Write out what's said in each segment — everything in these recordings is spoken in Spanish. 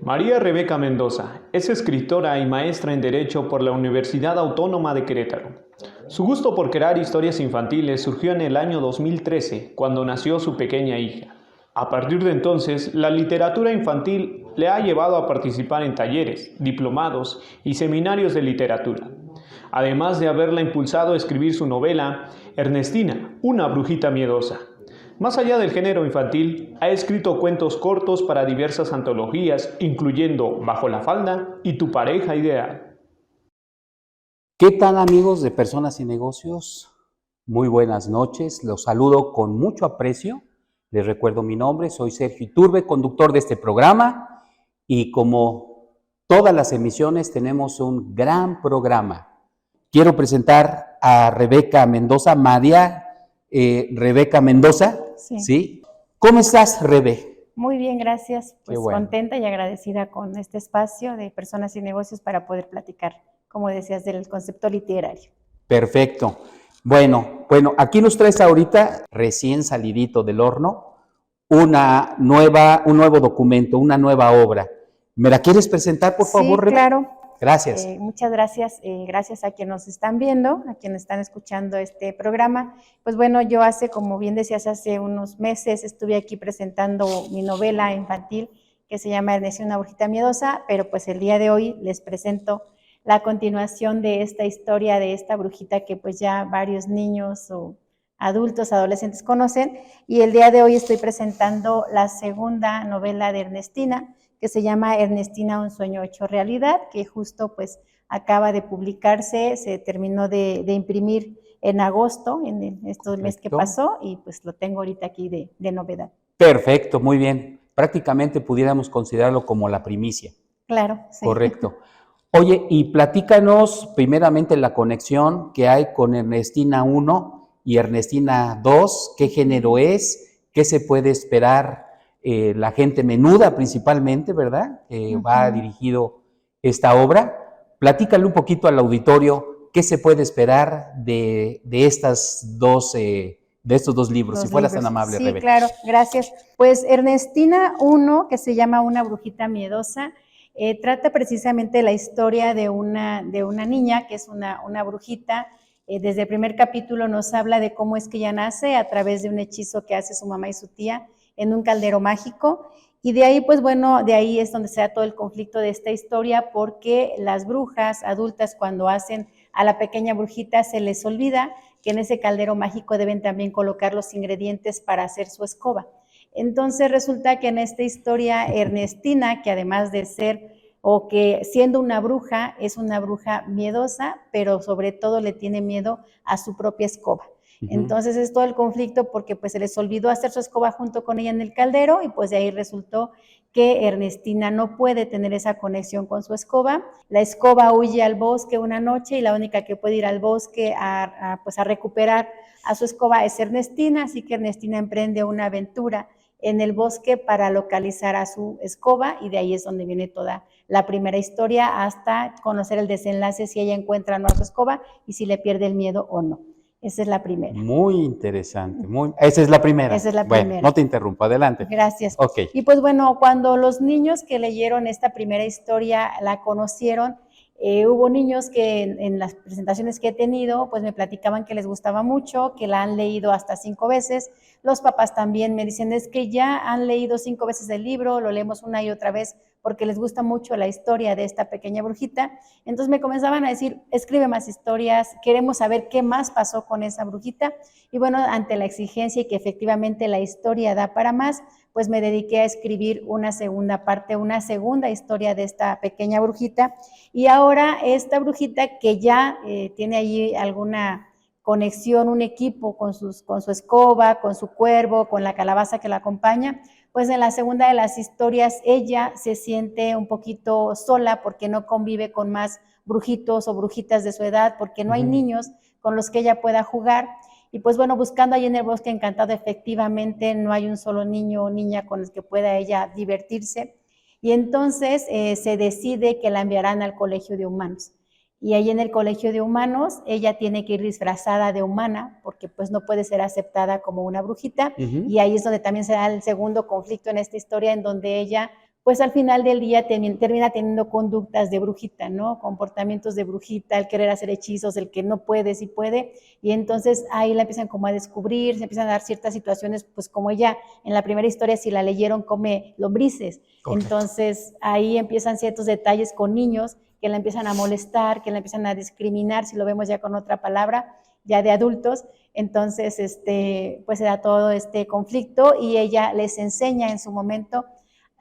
María Rebeca Mendoza es escritora y maestra en Derecho por la Universidad Autónoma de Querétaro. Su gusto por crear historias infantiles surgió en el año 2013, cuando nació su pequeña hija. A partir de entonces, la literatura infantil le ha llevado a participar en talleres, diplomados y seminarios de literatura, además de haberla impulsado a escribir su novela Ernestina, una brujita miedosa. Más allá del género infantil, ha escrito cuentos cortos para diversas antologías, incluyendo Bajo la falda y Tu pareja ideal. ¿Qué tal, amigos de Personas y Negocios? Muy buenas noches, los saludo con mucho aprecio. Les recuerdo mi nombre, soy Sergio Iturbe, conductor de este programa, y como todas las emisiones tenemos un gran programa. Quiero presentar a Rebeca Mendoza, María Rebeca Mendoza. ¿Sí? ¿Cómo estás, Rebe? Muy bien, gracias. Pues bueno. Contenta y agradecida con este espacio de Personas y Negocios para poder platicar, como decías, del concepto literario. Perfecto. Bueno, aquí nos traes ahorita, recién salidito del horno, un nuevo documento, una nueva obra. ¿Me la quieres presentar, por favor, Rebe? Sí, claro. Gracias. Muchas gracias. Gracias a quienes nos están viendo, a quienes están escuchando este programa. Pues bueno, yo como bien decías, hace unos meses estuve aquí presentando mi novela infantil que se llama Ernestina, una brujita miedosa, pero pues el día de hoy les presento la continuación de esta historia de esta brujita que pues ya varios niños o adultos, adolescentes conocen, y el día de hoy estoy presentando la segunda novela de Ernestina, que se llama Ernestina, un sueño hecho realidad, que justo pues acaba de publicarse, se terminó de imprimir en agosto, en este mes que pasó, y pues lo tengo ahorita aquí de novedad. Perfecto, muy bien. Prácticamente pudiéramos considerarlo como la primicia. Claro, sí. Correcto. Oye, y platícanos primeramente la conexión que hay con Ernestina 1 y Ernestina 2, qué género es, qué se puede esperar, la gente menuda principalmente, ¿verdad? Va dirigido esta obra. Platícale un poquito al auditorio qué se puede esperar de estos dos libros, si fueras tan amable, sí, Rebeca. Sí, claro, gracias. Pues Ernestina 1, que se llama Una brujita miedosa, trata precisamente la historia de una niña que es una brujita. Desde el primer capítulo nos habla de cómo es que ella nace a través de un hechizo que hace su mamá y su tía en un caldero mágico. Y de ahí, pues bueno, de ahí es donde se da todo el conflicto de esta historia, porque las brujas adultas, cuando hacen a la pequeña brujita, se les olvida que en ese caldero mágico deben también colocar los ingredientes para hacer su escoba. Entonces resulta que en esta historia Ernestina, que además de ser o que siendo una bruja, es una bruja miedosa, pero sobre todo le tiene miedo a su propia escoba. Entonces es todo el conflicto porque pues se les olvidó hacer su escoba junto con ella en el caldero, y pues de ahí resultó que Ernestina no puede tener esa conexión con su escoba. La escoba huye al bosque una noche y la única que puede ir al bosque a recuperar a su escoba es Ernestina, así que Ernestina emprende una aventura en el bosque para localizar a su escoba, y de ahí es donde viene toda la primera historia hasta conocer el desenlace, si ella encuentra o no a su escoba y si le pierde el miedo o no. Esa es la primera. Muy interesante. Esa es la primera. Esa es la primera. No te interrumpo, adelante. Gracias. Okay. Y pues bueno, cuando los niños que leyeron esta primera historia la conocieron, hubo niños que en las presentaciones que he tenido, pues me platicaban que les gustaba mucho, que la han leído hasta 5 veces. Los papás también me dicen, es que ya han leído 5 veces el libro, lo leemos una y otra vez porque les gusta mucho la historia de esta pequeña brujita. Entonces me comenzaban a decir, escribe más historias, queremos saber qué más pasó con esa brujita. Y bueno, ante la exigencia y que efectivamente la historia da para más, pues me dediqué a escribir una segunda parte, una segunda historia de esta pequeña brujita. Y ahora esta brujita que ya tiene allí alguna conexión, un equipo con su escoba, con su cuervo, con la calabaza que la acompaña, pues en la segunda de las historias ella se siente un poquito sola porque no convive con más brujitos o brujitas de su edad, porque no hay niños con los que ella pueda jugar. Y pues bueno, buscando ahí en el bosque encantado, efectivamente no hay un solo niño o niña con el que pueda ella divertirse. Y entonces se decide que la enviarán al colegio de humanos. Y ahí en el colegio de humanos ella tiene que ir disfrazada de humana porque pues no puede ser aceptada como una brujita. Y ahí es donde también se da el segundo conflicto en esta historia, en donde ella pues al final del día termina teniendo conductas de brujita, ¿no? Comportamientos de brujita, el querer hacer hechizos, el que no puede, sí puede, y entonces ahí la empiezan como a descubrir, se empiezan a dar ciertas situaciones, pues como ella en la primera historia, si la leyeron, come lombrices. Correcto. Entonces ahí empiezan ciertos detalles con niños que la empiezan a molestar, que la empiezan a discriminar, si lo vemos ya con otra palabra, ya de adultos. Entonces, pues se da todo este conflicto y ella les enseña en su momento,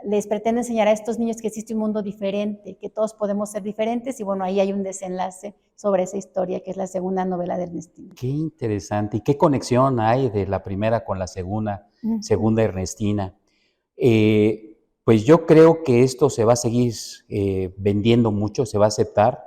les pretende enseñar a estos niños que existe un mundo diferente, que todos podemos ser diferentes, y bueno, ahí hay un desenlace sobre esa historia, que es la segunda novela de Ernestina. Qué interesante. ¿Y qué conexión hay de la primera con la segunda, segunda Ernestina? Pues yo creo que esto se va a seguir vendiendo mucho, se va a aceptar,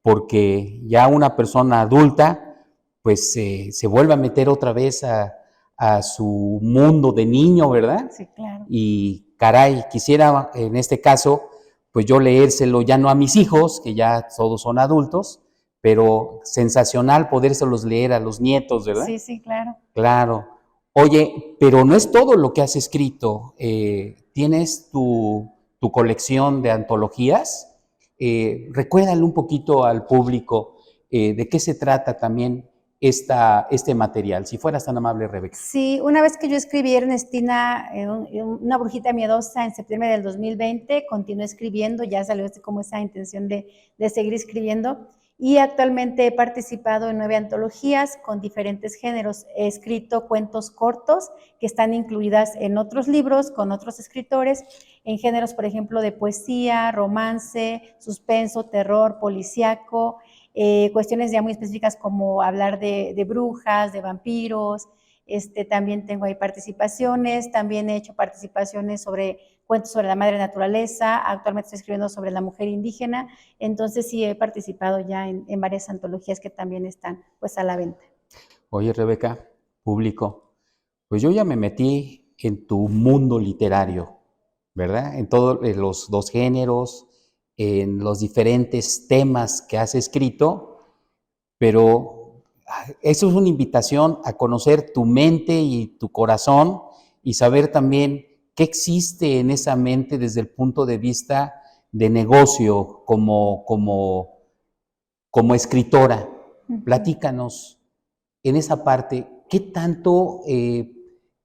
porque ya una persona adulta, pues se vuelve a meter otra vez a su mundo de niño, ¿verdad? Sí, claro. Y caray, quisiera en este caso, pues yo leérselo ya no a mis hijos, que ya todos son adultos, pero sensacional podérselos leer a los nietos, ¿verdad? Sí, sí, claro. Claro. Oye, pero no es todo lo que has escrito. ¿Tienes tu colección de antologías? Recuérdale un poquito al público de qué se trata también este material, si fueras tan amable, Rebeca. Sí, una vez que yo escribí Ernestina, una brujita miedosa, en septiembre del 2020, continué escribiendo, ya salió como esa intención de seguir escribiendo, y actualmente he participado en 9 antologías con diferentes géneros. He escrito cuentos cortos que están incluidas en otros libros con otros escritores, en géneros, por ejemplo, de poesía, romance, suspenso, terror, policíaco, cuestiones ya muy específicas como hablar de brujas, de vampiros. También tengo ahí participaciones, también he hecho participaciones sobre cuentos sobre la madre naturaleza, actualmente estoy escribiendo sobre la mujer indígena, entonces sí he participado ya en varias antologías que también están pues a la venta. Oye, Rebeca, público, pues yo ya me metí en tu mundo literario, ¿verdad? En todos los 2 géneros, en los diferentes temas que has escrito, pero eso es una invitación a conocer tu mente y tu corazón y saber también qué existe en esa mente desde el punto de vista de negocio como escritora. Platícanos en esa parte, ¿qué tanto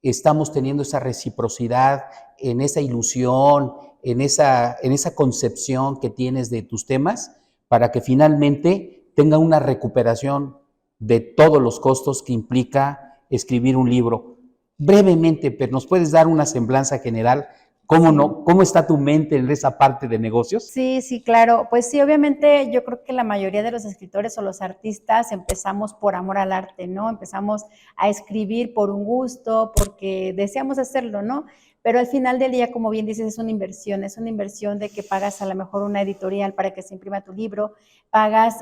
estamos teniendo esa reciprocidad, en esa ilusión, en esa concepción que tienes de tus temas, para que finalmente tenga una recuperación de todos los costos que implica escribir un libro? Brevemente, pero ¿nos puedes dar una semblanza general? ¿Cómo está tu mente en esa parte de negocios? Sí, sí, claro. Pues sí, obviamente yo creo que la mayoría de los escritores o los artistas empezamos por amor al arte, ¿no? Empezamos a escribir por un gusto, porque deseamos hacerlo, ¿no? Pero al final del día, como bien dices, es una inversión de que pagas a lo mejor una editorial para que se imprima tu libro, pagas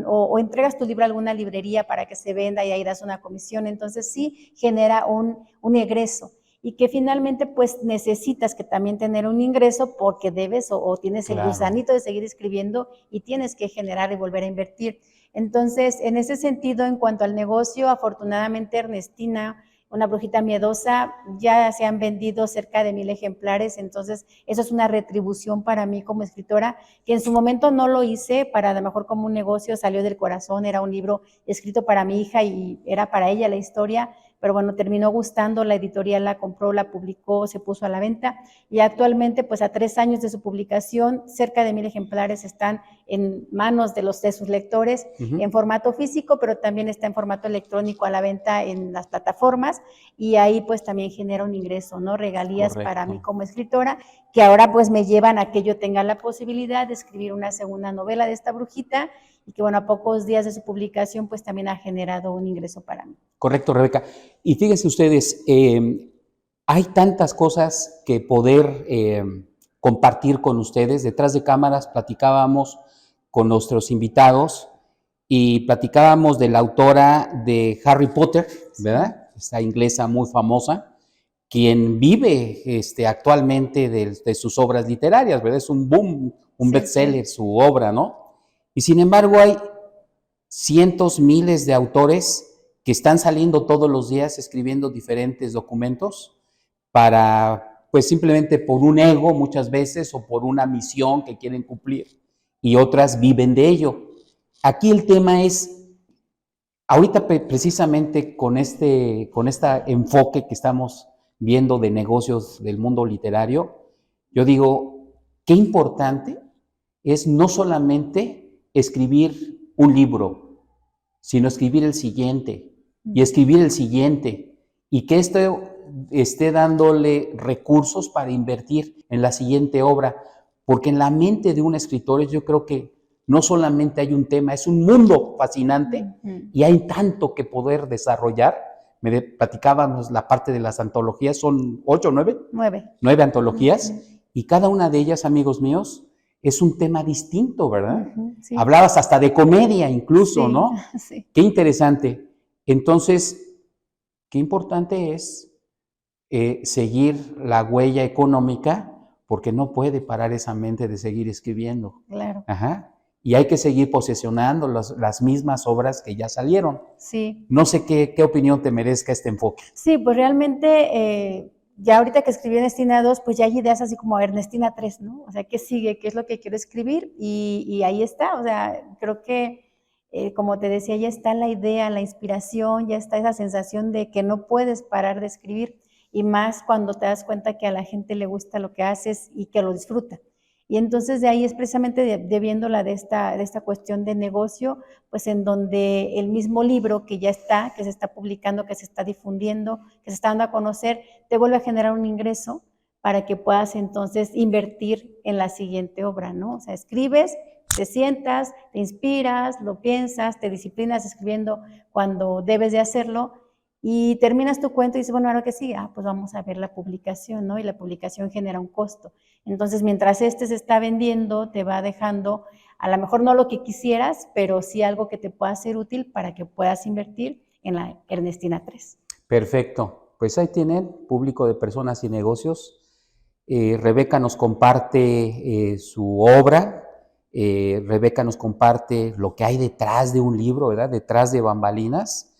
o entregas tu libro a alguna librería para que se venda y ahí das una comisión. Entonces sí genera un egreso. Y que finalmente pues necesitas que también tener un ingreso porque debes o tienes el gusanito de seguir escribiendo y tienes que generar y volver a invertir. Entonces, en ese sentido, en cuanto al negocio, afortunadamente Ernestina, una brujita miedosa, ya se han vendido cerca de 1000 ejemplares, entonces eso es una retribución para mí como escritora, que en su momento no lo hice para a lo mejor como un negocio, salió del corazón, era un libro escrito para mi hija y era para ella la historia, pero bueno, terminó gustando, la editorial la compró, la publicó, se puso a la venta y actualmente pues a 3 años de su publicación, cerca de 1000 ejemplares están en manos de sus lectores en formato físico, pero también está en formato electrónico a la venta en las plataformas y ahí pues también genera un ingreso, ¿no? Regalías para mí como escritora, que ahora pues me llevan a que yo tenga la posibilidad de escribir una segunda novela de esta brujita y que bueno, a pocos días de su publicación pues también ha generado un ingreso para mí. Correcto, Rebeca. Y fíjense ustedes, hay tantas cosas que poder compartir con ustedes. Detrás de cámaras platicábamos con nuestros invitados y platicábamos de la autora de Harry Potter, ¿verdad? Esta inglesa muy famosa, quien vive actualmente de sus obras literarias, ¿verdad? Es un boom, un bestseller su obra, ¿no? Y sin embargo hay cientos, miles de autores que están saliendo todos los días escribiendo diferentes documentos para pues simplemente por un ego muchas veces o por una misión que quieren cumplir y otras viven de ello. Aquí el tema es, ahorita precisamente con este enfoque que estamos viendo de negocios del mundo literario, yo digo, qué importante es no solamente escribir un libro, sino escribir el siguiente y escribir el siguiente, y que esto esté dándole recursos para invertir en la siguiente obra, porque en la mente de un escritor yo creo que no solamente hay un tema, es un mundo fascinante y hay tanto que poder desarrollar. Me platicábamos la parte de las antologías, son 8 o 9? 9 antologías, y cada una de ellas, amigos míos, es un tema distinto, ¿verdad? Sí. Hablabas hasta de comedia incluso, sí, ¿no? Sí. Qué interesante. Entonces, qué importante es seguir la huella económica, porque no puede parar esa mente de seguir escribiendo. Claro. Ajá. Y hay que seguir posesionando las mismas obras que ya salieron. Sí. No sé qué opinión te merezca este enfoque. Sí, pues realmente, ya ahorita que escribí Ernestina 2, pues ya hay ideas así como Ernestina 3, ¿no? O sea, ¿qué sigue? ¿Qué es lo que quiero escribir? Y ahí está, o sea, creo que, como te decía, ya está la idea, la inspiración, ya está esa sensación de que no puedes parar de escribir, y más cuando te das cuenta que a la gente le gusta lo que haces y que lo disfruta. Y entonces de ahí es precisamente de viéndola de esta cuestión de negocio, pues en donde el mismo libro que ya está, que se está publicando, que se está difundiendo, que se está dando a conocer, te vuelve a generar un ingreso para que puedas entonces invertir en la siguiente obra, ¿no? O sea, escribes, te sientas, te inspiras, lo piensas, te disciplinas escribiendo cuando debes de hacerlo, y terminas tu cuento y dices, bueno, ¿ahora qué sigue? Pues vamos a ver la publicación, ¿no? Y la publicación genera un costo. Entonces, mientras se está vendiendo, te va dejando, a lo mejor no lo que quisieras, pero sí algo que te pueda ser útil para que puedas invertir en la Ernestina 3. Perfecto. Pues ahí tienen, público de Personas y Negocios. Rebeca nos comparte su obra. Rebeca nos comparte lo que hay detrás de un libro, ¿verdad? Detrás de bambalinas.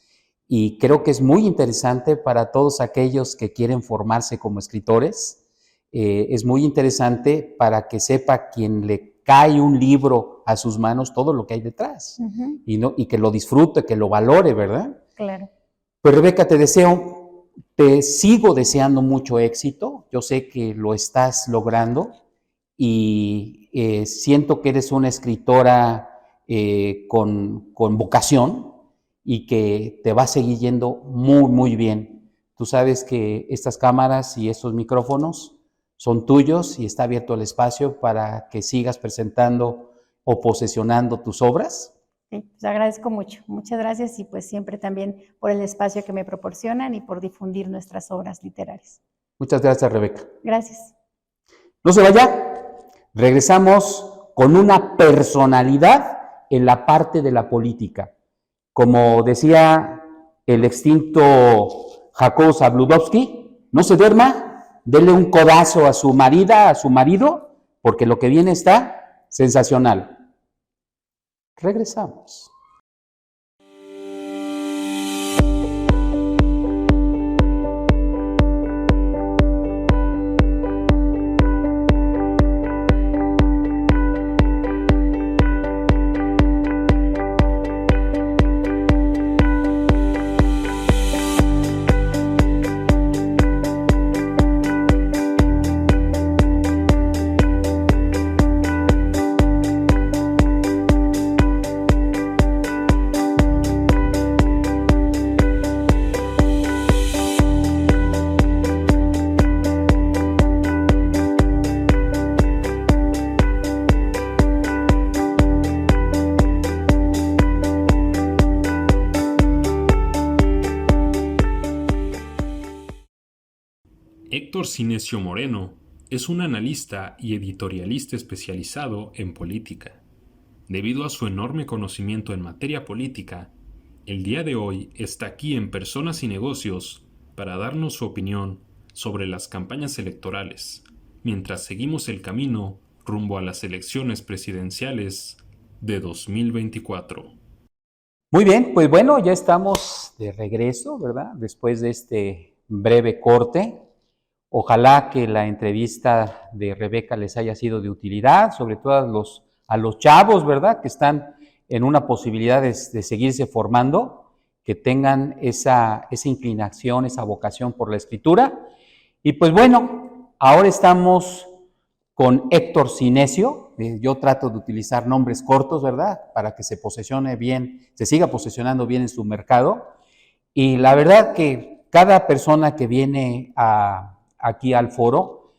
Y creo que es muy interesante para todos aquellos que quieren formarse como escritores. Es muy interesante para que sepa quien le cae un libro a sus manos todo lo que hay detrás. Y que lo disfrute, que lo valore, ¿verdad? Claro. Pues Rebeca, te sigo deseando mucho éxito. Yo sé que lo estás logrando y siento que eres una escritora con vocación, y que te va a seguir yendo muy, muy bien. Tú sabes que estas cámaras y estos micrófonos son tuyos y está abierto el espacio para que sigas presentando o posesionando tus obras. Sí, pues agradezco mucho. Muchas gracias, y pues siempre también por el espacio que me proporcionan y por difundir nuestras obras literarias. Muchas gracias, Rebeca. Gracias. No se vaya. Regresamos con una personalidad en la parte de la política. Como decía el extinto Jacob Zabludovsky, no se duerma, dele un codazo a su marida, a su marido, porque lo que viene está sensacional. Regresamos. Héctor Cinesio Moreno es un analista y editorialista especializado en política. Debido a su enorme conocimiento en materia política, el día de hoy está aquí en Personas y Negocios para darnos su opinión sobre las campañas electorales, mientras seguimos el camino rumbo a las elecciones presidenciales de 2024. Muy bien, pues bueno, ya estamos de regreso, ¿verdad? Después de este breve corte. Ojalá que la entrevista de Rebeca les haya sido de utilidad, sobre todo a los chavos, ¿verdad?, que están en una posibilidad de seguirse formando, que tengan esa inclinación, esa vocación por la escritura. Y pues bueno, ahora estamos con Héctor Sinesio. Yo trato de utilizar nombres cortos, ¿verdad?, para que se posicione bien, se siga posicionando bien en su mercado. Y la verdad que cada persona que viene aquí al foro,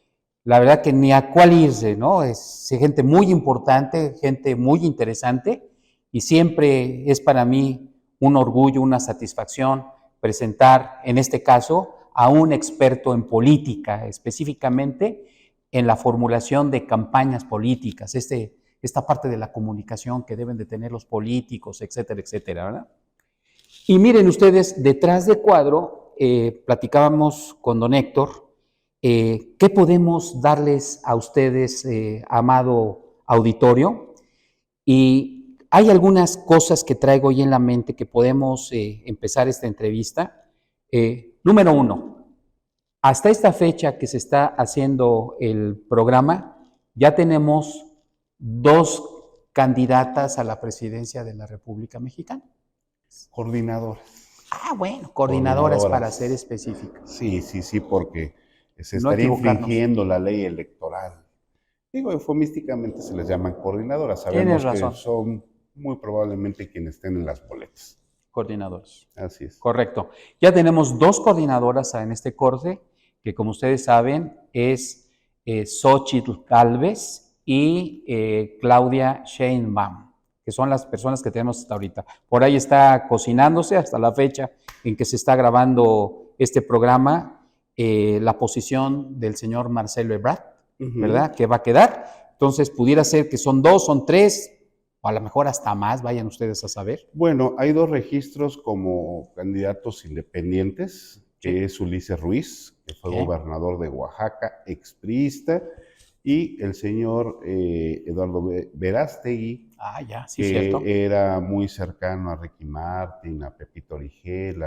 la verdad que ni a cuál irse, ¿no? Es gente muy importante, gente muy interesante, y siempre es para mí un orgullo, una satisfacción presentar, en este caso, a un experto en política, específicamente en la formulación de campañas políticas, esta parte de la comunicación que deben de tener los políticos, etcétera, etcétera, ¿verdad? Y miren ustedes, detrás de cuadro, platicábamos con don Héctor, ¿qué podemos darles a ustedes, amado auditorio? Y hay algunas cosas que traigo hoy en la mente que podemos empezar esta entrevista. Número 1, hasta esta fecha que se está haciendo el programa, ya tenemos 2 candidatas a la presidencia de la República Mexicana. Coordinadoras. Bueno, coordinadoras para ser específicas. Sí, porque se No estaría equivocarnos. infringiendo la ley electoral. Digo, eufemísticamente se les llaman coordinadoras. Tienes Sabemos razón. que son muy probablemente quienes estén en las boletas. Coordinadoras. Así es. Correcto. Ya tenemos 2 coordinadoras en este corte, que como ustedes saben es Xóchitl Gálvez y Claudia Sheinbaum, que son las personas que tenemos hasta ahorita. Por ahí está cocinándose hasta la fecha en que se está grabando este programa, la posición del señor Marcelo Ebrard, ¿verdad?, que va a quedar. Entonces pudiera ser que son 2, son 3, o a lo mejor hasta más, vayan ustedes a saber. Bueno, hay 2 registros como candidatos independientes, que es Ulises Ruiz, que fue gobernador de Oaxaca, expriista, y el señor Eduardo Verástegui, sí, que cierto. era muy cercano a Ricky Martin, a Pepito Origel,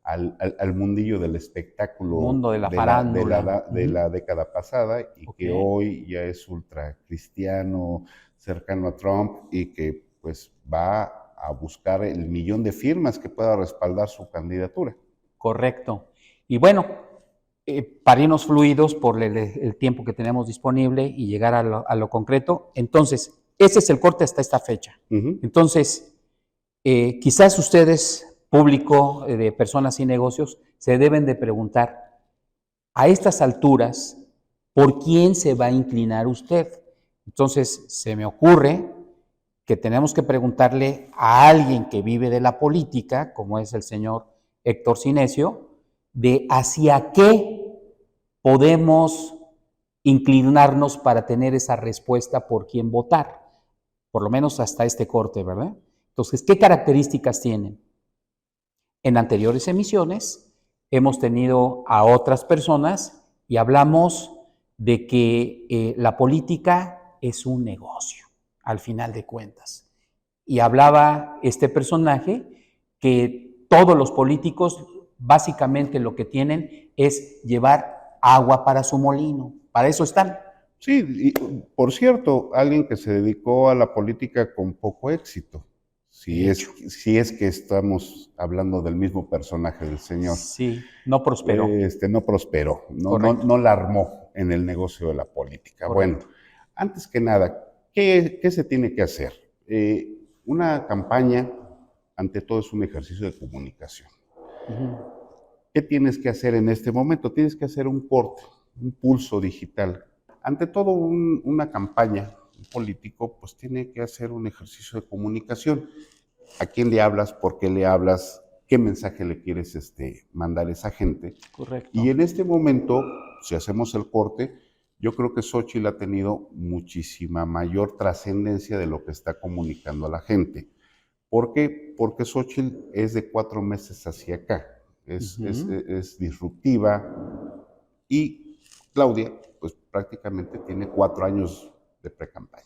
al mundillo del espectáculo, mundo de la farándula, de la década pasada, y que hoy ya es ultra cristiano, cercano a Trump, y que pues va a buscar el 1,000,000 de firmas que pueda respaldar su candidatura. Correcto. Y bueno, para irnos fluidos por el tiempo que tenemos disponible y llegar a lo concreto, entonces, ese es el corte hasta esta fecha. Entonces, quizás ustedes, público de personas y negocios, se deben de preguntar, a estas alturas, ¿por quién se va a inclinar usted? Entonces, se me ocurre que tenemos que preguntarle a alguien que vive de la política, como es el señor Héctor Sinesio, de hacia qué podemos inclinarnos para tener esa respuesta por quién votar, por lo menos hasta este corte, ¿verdad? Entonces, ¿qué características tienen? En anteriores emisiones hemos tenido a otras personas y hablamos de que la política es un negocio, al final de cuentas. Y hablaba este personaje que todos los políticos básicamente lo que tienen es llevar agua para su molino, para eso están. Sí, y, por cierto, alguien que se dedicó a la política con poco éxito, si es que estamos hablando del mismo personaje del señor. Sí, no prosperó. No prosperó, no la armó en el negocio de la política. Correcto. Bueno, antes que nada, ¿qué se tiene que hacer? Una campaña, ante todo, es un ejercicio de comunicación. ¿Qué tienes que hacer en este momento? Tienes que hacer un corte, un pulso digital. Ante todo, una campaña, un político, pues tiene que hacer un ejercicio de comunicación. ¿A quién le hablas? ¿Por qué le hablas? ¿Qué mensaje le quieres mandar a esa gente? Correcto. Y en este momento, si hacemos el corte, yo creo que Xóchitl ha tenido muchísima mayor trascendencia de lo que está comunicando a la gente. ¿Por qué? Porque Xóchitl es de 4 meses hacia acá. Es disruptiva, y Claudia pues prácticamente tiene 4 años de precampaña.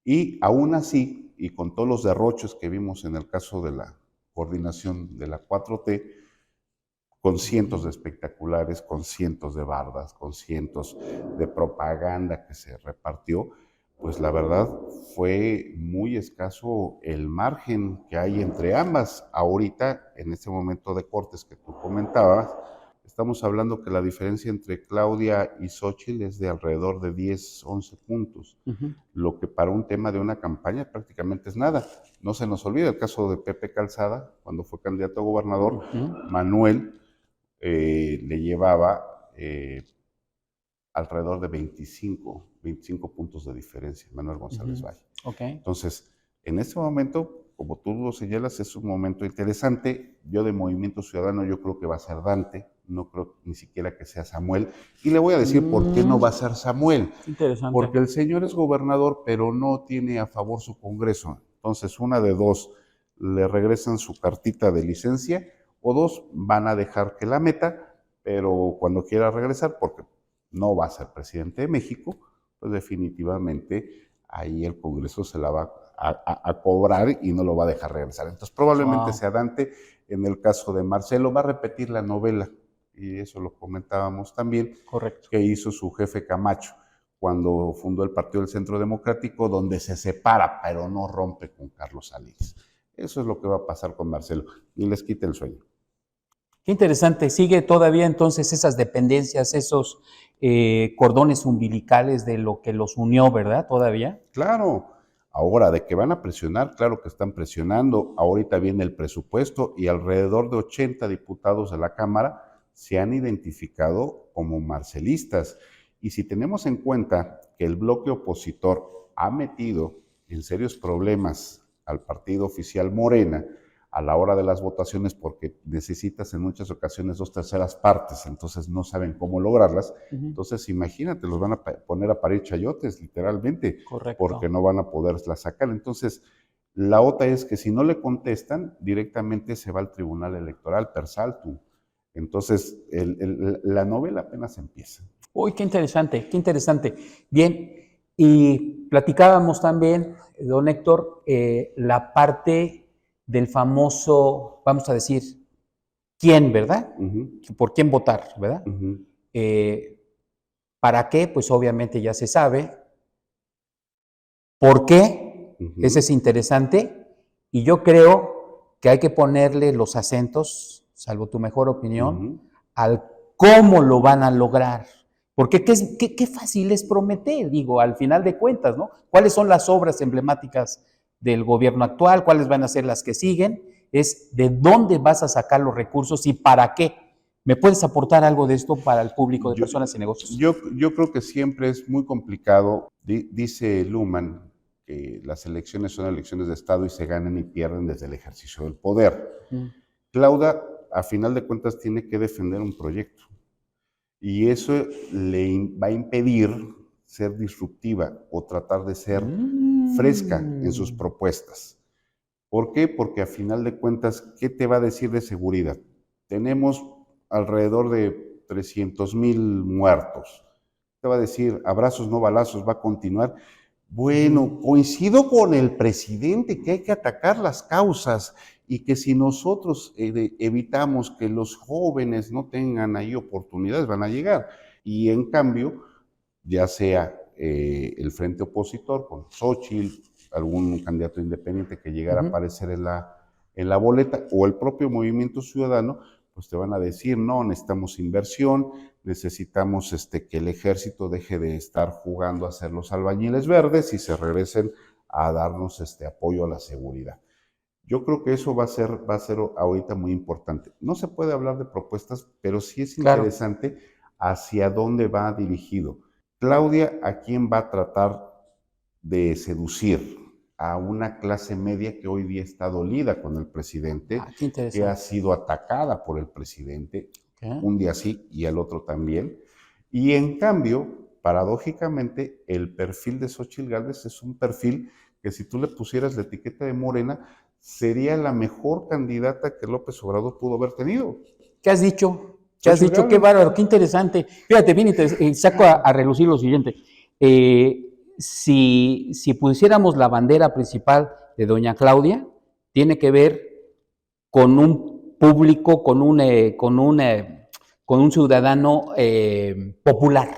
Y aún así, y con todos los derroches que vimos en el caso de la coordinación de la 4T, con cientos de espectaculares, con cientos de bardas, con cientos de propaganda que se repartió, pues la verdad fue muy escaso el margen que hay entre ambas. Ahorita, en este momento de cortes que tú comentabas, estamos hablando que la diferencia entre Claudia y Xóchitl es de alrededor de 10, 11 puntos, lo que para un tema de una campaña prácticamente es nada. No se nos olvida el caso de Pepe Calzada, cuando fue candidato a gobernador, Manuel le llevaba alrededor de 25 puntos de diferencia, Manuel González Valle. Okay. Entonces, en este momento, como tú lo señalas, es un momento interesante. Yo de Movimiento Ciudadano yo creo que va a ser Dante, no creo ni siquiera que sea Samuel. Y le voy a decir por qué no va a ser Samuel. Interesante. Porque el señor es gobernador, pero no tiene a favor su Congreso. Entonces, una de dos, le regresan su cartita de licencia, o dos, van a dejar que la meta, pero cuando quiera regresar, porque no va a ser presidente de México, pues definitivamente ahí el Congreso se la va a cobrar y no lo va a dejar regresar. Entonces probablemente sea Dante. En el caso de Marcelo va a repetir la novela, y eso lo comentábamos también, correcto, que hizo su jefe Camacho cuando fundó el Partido del Centro Democrático, donde se separa, pero no rompe con Carlos Salinas. Eso es lo que va a pasar con Marcelo, y les quita el sueño. Qué interesante. Sigue todavía entonces esas dependencias, esos cordones umbilicales de lo que los unió, ¿verdad? Todavía. Claro. Ahora, de que van a presionar, claro que están presionando. Ahorita viene el presupuesto y alrededor de 80 diputados de la Cámara se han identificado como marcelistas. Y si tenemos en cuenta que el bloque opositor ha metido en serios problemas al partido oficial Morena a la hora de las votaciones, porque necesitas en muchas ocasiones 2/3 partes, entonces no saben cómo lograrlas. Entonces imagínate, los van a poner a parir chayotes, literalmente. Correcto. Porque no van a poderla sacar. Entonces, la otra es que si no le contestan, directamente se va al Tribunal Electoral per saltum. Entonces, la novela apenas empieza. Uy, qué interesante, qué interesante. Bien, y platicábamos también, don Héctor, la parte del famoso, vamos a decir, quién, ¿verdad? Por quién votar, ¿verdad? ¿Para qué? Pues obviamente ya se sabe. ¿Por qué? Ese es interesante. Y yo creo que hay que ponerle los acentos, salvo tu mejor opinión, al cómo lo van a lograr. Porque qué fácil es prometer, digo, al final de cuentas, ¿no? ¿Cuáles son las obras emblemáticas del gobierno actual? ¿Cuáles van a ser las que siguen? Es de dónde vas a sacar los recursos y para qué. ¿Me puedes aportar algo de esto para el público de Personas y Negocios? Yo creo que siempre es muy complicado. Dice Luhmann que las elecciones son elecciones de Estado y se ganan y pierden desde el ejercicio del poder. Claudia, a final de cuentas, tiene que defender un proyecto. Y eso le va a impedir ser disruptiva o tratar de ser fresca en sus propuestas. ¿Por qué? Porque a final de cuentas, ¿qué te va a decir de seguridad? Tenemos alrededor de 300,000 muertos. Te va a decir, abrazos no balazos, va a continuar. Bueno, coincido con el presidente que hay que atacar las causas y que si nosotros evitamos que los jóvenes no tengan ahí oportunidades, van a llegar. Y en cambio, ya sea el frente opositor con Xóchitl, algún candidato independiente que llegara a aparecer en la boleta, o el propio Movimiento Ciudadano, pues te van a decir, no, necesitamos inversión, necesitamos que el ejército deje de estar jugando a ser los albañiles verdes y se regresen a darnos apoyo a la seguridad. Yo creo que eso va a ser ahorita muy importante. No se puede hablar de propuestas, pero sí es interesante hacia dónde va dirigido. Claudia, ¿a quién va a tratar de seducir? A una clase media que hoy día está dolida con el presidente, que ha sido atacada por el presidente, un día sí y el otro también. Y en cambio, paradójicamente, el perfil de Xóchitl Gálvez es un perfil que si tú le pusieras la etiqueta de Morena, sería la mejor candidata que López Obrador pudo haber tenido. ¿Qué has dicho? ¿Qué has dicho? Qué bárbaro, qué interesante. Fíjate, bien, saco a relucir lo siguiente. Si pusiéramos la bandera principal de doña Claudia, tiene que ver con un público, con un ciudadano popular.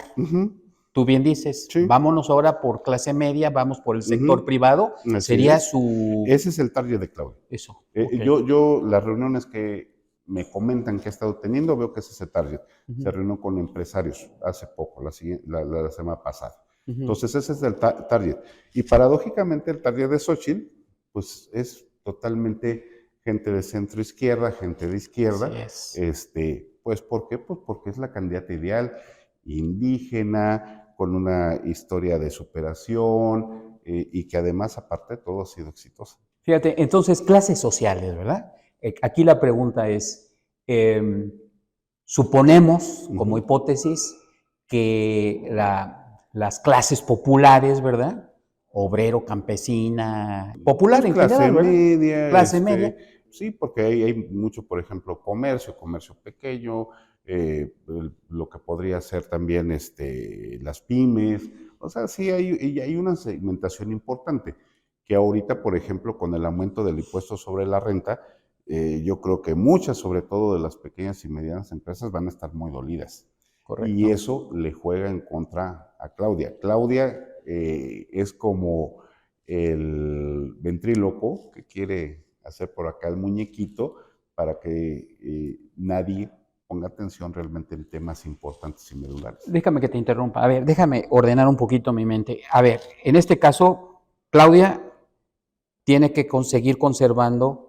Tú bien dices, Sí. vámonos ahora por clase media, vamos por el sector privado. Así Sería es. su... Ese es el target de Claudia. Eso. Yo, las reuniones que me comentan que ha estado teniendo, veo que es ese target. Se reunió con empresarios hace poco, la semana pasada. Entonces, ese es el target. Y paradójicamente, el target de Xóchitl, pues es totalmente gente de centro izquierda, gente de izquierda. Pues, ¿por qué? Pues porque es la candidata ideal, indígena, con una historia de superación y que además, aparte de todo, ha sido exitosa. Fíjate, entonces, clases sociales, ¿verdad? Aquí la pregunta es, suponemos, como hipótesis, que las clases populares, ¿verdad? Obrero, campesina, popular Pues en clase general, ¿verdad? media. Clase media. Sí, porque hay mucho, por ejemplo, comercio pequeño, lo que podría ser también las pymes. O sea, sí hay una segmentación importante que ahorita, por ejemplo, con el aumento del impuesto sobre la renta, yo creo que muchas, sobre todo de las pequeñas y medianas empresas, van a estar muy dolidas. Correcto. Y eso le juega en contra a Claudia. Claudia es como el ventríloco que quiere hacer por acá el muñequito para que nadie ponga atención realmente en temas importantes y medulares. Déjame que te interrumpa. A ver, déjame ordenar un poquito mi mente. A ver, en este caso, Claudia tiene que seguir conservando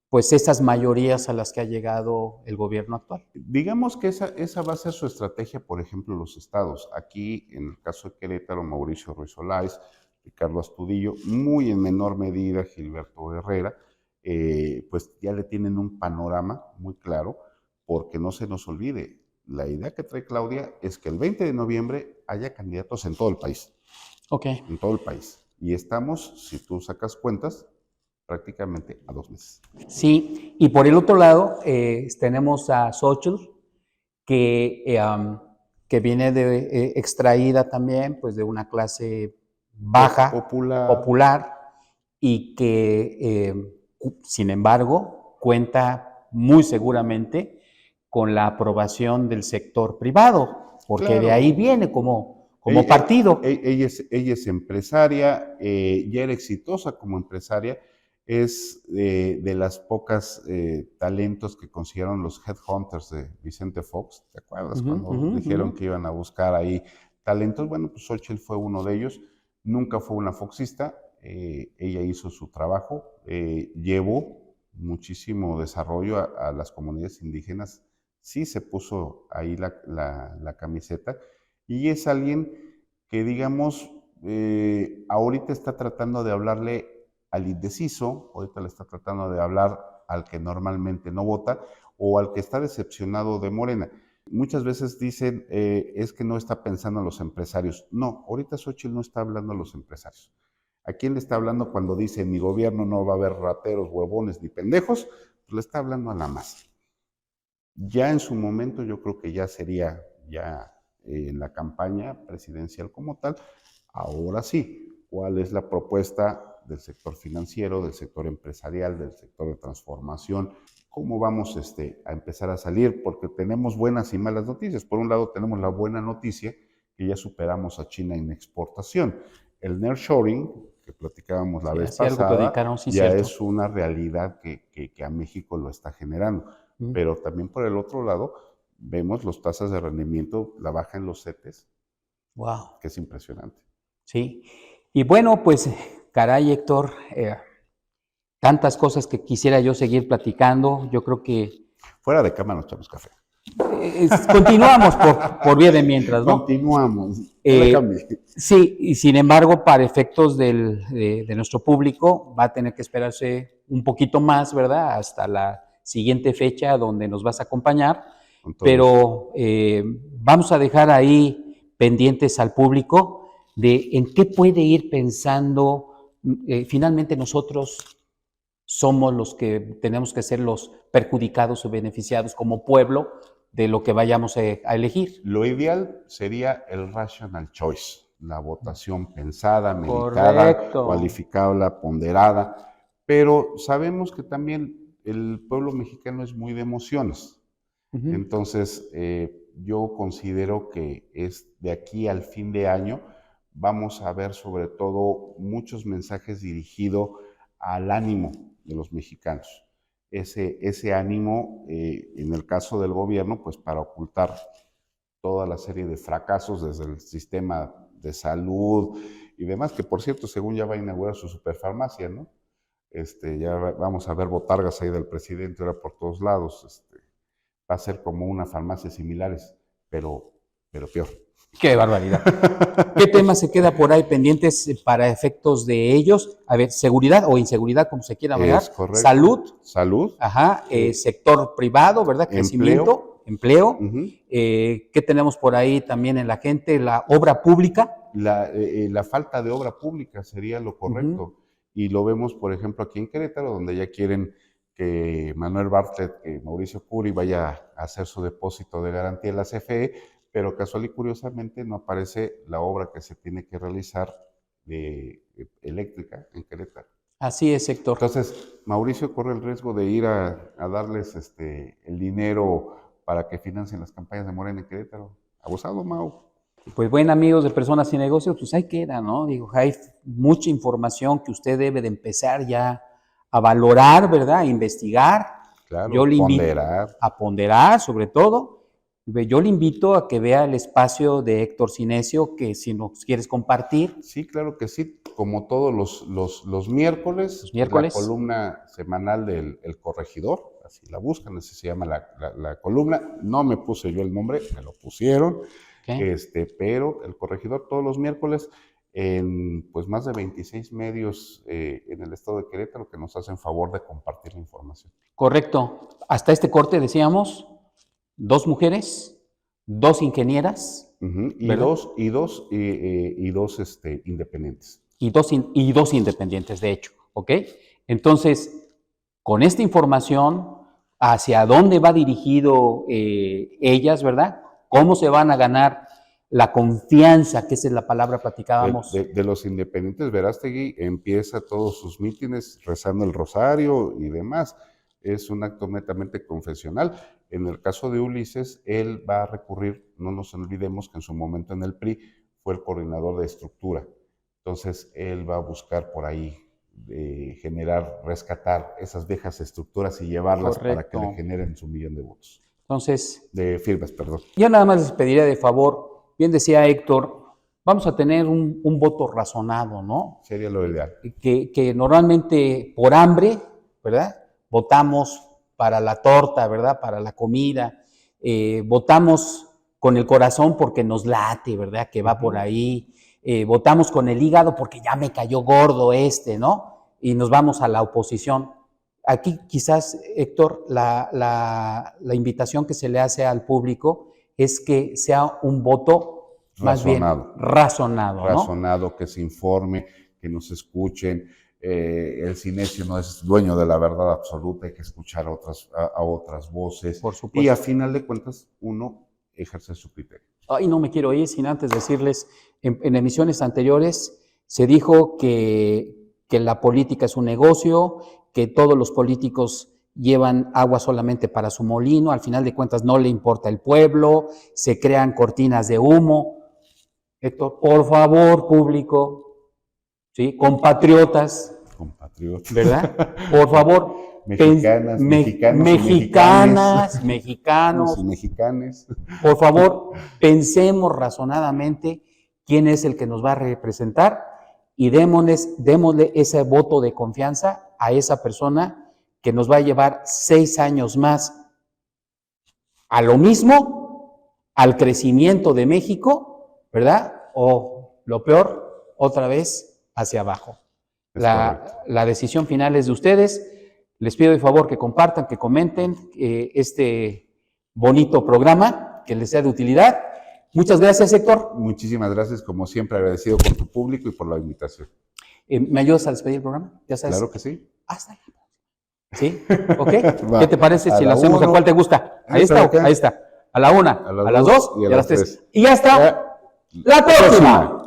pues esas mayorías a las que ha llegado el gobierno actual. Digamos que esa va a ser su estrategia, por ejemplo, los estados. Aquí, en el caso de Querétaro, Mauricio Ruiz Olais, Ricardo Astudillo, muy en menor medida Gilberto Herrera, pues ya le tienen un panorama muy claro, porque no se nos olvide, la idea que trae Claudia es que el 20 de noviembre haya candidatos en todo el país. Ok. En todo el país. Y estamos, si tú sacas cuentas, prácticamente a 2 meses. Sí, y por el otro lado tenemos a Xóchitl, que viene extraída también pues, de una clase baja, popular y que, sin embargo, cuenta muy seguramente con la aprobación del sector privado, porque Claro. de ahí viene como partido. Ella es empresaria, ya era exitosa como empresaria, es de las pocas talentos que consiguieron los headhunters de Vicente Fox, ¿te acuerdas? Cuando dijeron que iban a buscar ahí talentos. Bueno, pues Xóchitl fue uno de ellos, nunca fue una foxista, ella hizo su trabajo, llevó muchísimo desarrollo a las comunidades indígenas, sí se puso ahí la camiseta, y es alguien que, digamos, ahorita está tratando de hablarle al indeciso, ahorita le está tratando de hablar al que normalmente no vota o al que está decepcionado de Morena. Muchas veces dicen, es que no está pensando en los empresarios. No, ahorita Xóchitl no está hablando a los empresarios. ¿A quién le está hablando cuando dice, en mi gobierno no va a haber rateros, huevones ni pendejos? Pues le está hablando a la masa. Ya en su momento yo creo que ya sería en la campaña presidencial como tal. Ahora sí, ¿cuál es la propuesta del sector financiero, del sector empresarial, del sector de transformación? ¿Cómo vamos a empezar a salir? Porque tenemos buenas y malas noticias. Por un lado tenemos la buena noticia que ya superamos a China en exportación. El nearshoring, que platicábamos la vez pasada, ya es una realidad que a México lo está generando. Pero también por el otro lado, vemos las tasas de rendimiento, la baja en los CETES, wow, que es impresionante. Sí, y bueno, pues, caray, Héctor, tantas cosas que quisiera yo seguir platicando, yo creo que... Fuera de cámara nos echamos café. Continuamos por vía de mientras, ¿no? Continuamos. Sí, y sin embargo, para efectos de nuestro público, va a tener que esperarse un poquito más, ¿verdad? Hasta la siguiente fecha donde nos vas a acompañar, pero vamos a dejar ahí pendientes al público de en qué puede ir pensando. Finalmente nosotros somos los que tenemos que ser los perjudicados o beneficiados como pueblo de lo que vayamos a elegir. Lo ideal sería el rational choice, la votación pensada, medicada, cualificable, ponderada, pero sabemos que también el pueblo mexicano es muy de emociones. Ujú. Entonces, yo considero que es de aquí al fin de año, vamos a ver sobre todo muchos mensajes dirigidos al ánimo de los mexicanos. Ese ánimo, en el caso del gobierno, pues para ocultar toda la serie de fracasos desde el sistema de salud y demás, que por cierto, según ya va a inaugurar su superfarmacia, ¿no? Ya vamos a ver botargas ahí del presidente ahora por todos lados. Va a ser como unas farmacias similares, pero peor. Qué barbaridad. ¿Qué tema se queda por ahí pendientes para efectos de ellos? A ver, seguridad o inseguridad, como se quiera llamar. Es correcto. Salud. Salud. Ajá. Sector privado, ¿verdad? Crecimiento. Empleo. Uh-huh. ¿Qué tenemos por ahí también en la gente? La obra pública. La falta de obra pública sería lo correcto. Uh-huh. Y lo vemos, por ejemplo, aquí en Querétaro, donde ya quieren que Manuel Bartlett, que Mauricio Curi vaya a hacer su depósito de garantía en la CFE, pero casual y curiosamente no aparece la obra que se tiene que realizar de eléctrica en Querétaro. Así es, Héctor. Entonces, Mauricio corre el riesgo de ir a darles el dinero para que financien las campañas de Morena en Querétaro. Abusado, Mau. Pues bueno, amigos de Personas y Negocios, pues ahí queda, ¿no? Digo, hay mucha información que usted debe de empezar ya a valorar, ¿verdad? A investigar. Claro, yo le invito a ponderar, sobre todo. Yo le invito a que vea el espacio de Héctor Cinesio, que si nos quieres compartir. Sí, claro que sí. Como todos los miércoles, la columna semanal del El Corregidor, así la buscan, así se llama la columna. No me puse yo el nombre, me lo pusieron. Okay. Pero El Corregidor todos los miércoles en pues más de 26 medios en el estado de Querétaro que nos hacen favor de compartir la información. Correcto. Hasta este corte decíamos 2 mujeres, 2 ingenieras, uh-huh. y dos independientes. Y dos independientes, de hecho, ¿ok? Entonces, con esta información, ¿hacia dónde va dirigido ellas, verdad? ¿Cómo se van a ganar la confianza, que esa es la palabra que platicábamos? De los independientes, Verástegui empieza todos sus mítines rezando el rosario y demás. Es un acto netamente confesional. En el caso de Ulises, él va a recurrir, no nos olvidemos que en su momento en el PRI fue el coordinador de estructura. Entonces, él va a buscar por ahí rescatar esas viejas estructuras y llevarlas para que le generen su 1,000,000 de votos. Entonces, de firmas, perdón. Yo nada más les pediría de favor, bien decía Héctor, vamos a tener un voto razonado, ¿no? Sería lo ideal. Que normalmente por hambre, ¿verdad? Votamos para la torta, ¿verdad? Para la comida. Votamos con el corazón porque nos late, ¿verdad? Que va por ahí. Votamos con el hígado porque ya me cayó gordo ¿no? Y nos vamos a la oposición. Aquí quizás, Héctor, la invitación que se le hace al público es que sea un voto más bien razonado, ¿no? Razonado, que se informe, que nos escuchen. El Cinesio no es dueño de la verdad absoluta, hay que escuchar a otras voces. Por supuesto. Y a final de cuentas, uno ejerce su criterio. Ay, no me quiero ir sin antes decirles, en emisiones anteriores se dijo que la política es un negocio, que todos los políticos llevan agua solamente para su molino, al final de cuentas no le importa el pueblo, se crean cortinas de humo. Héctor, por favor, público, ¿sí? Compatriotas, ¿verdad? Por favor, mexicanos y mexicanes. Por favor, pensemos razonadamente quién es el que nos va a representar y démosle ese voto de confianza a esa persona que nos va a llevar 6 años más a lo mismo, al crecimiento de México, ¿verdad? O lo peor, otra vez hacia abajo. La decisión final es de ustedes. Les pido de favor que compartan, que comenten este bonito programa, que les sea de utilidad. Muchas gracias, Héctor. Muchísimas gracias, como siempre, agradecido con tu público y por la invitación. ¿Me ayudas a despedir el programa? ¿Ya sabes? Claro que sí. Hasta la próxima. ¿Sí? ¿Ok? ¿Qué te parece si lo hacemos? ¿A cuál te gusta? Ahí está. Ahí está. A la 1, a las 2 y a las 3. Y ya está. La próxima.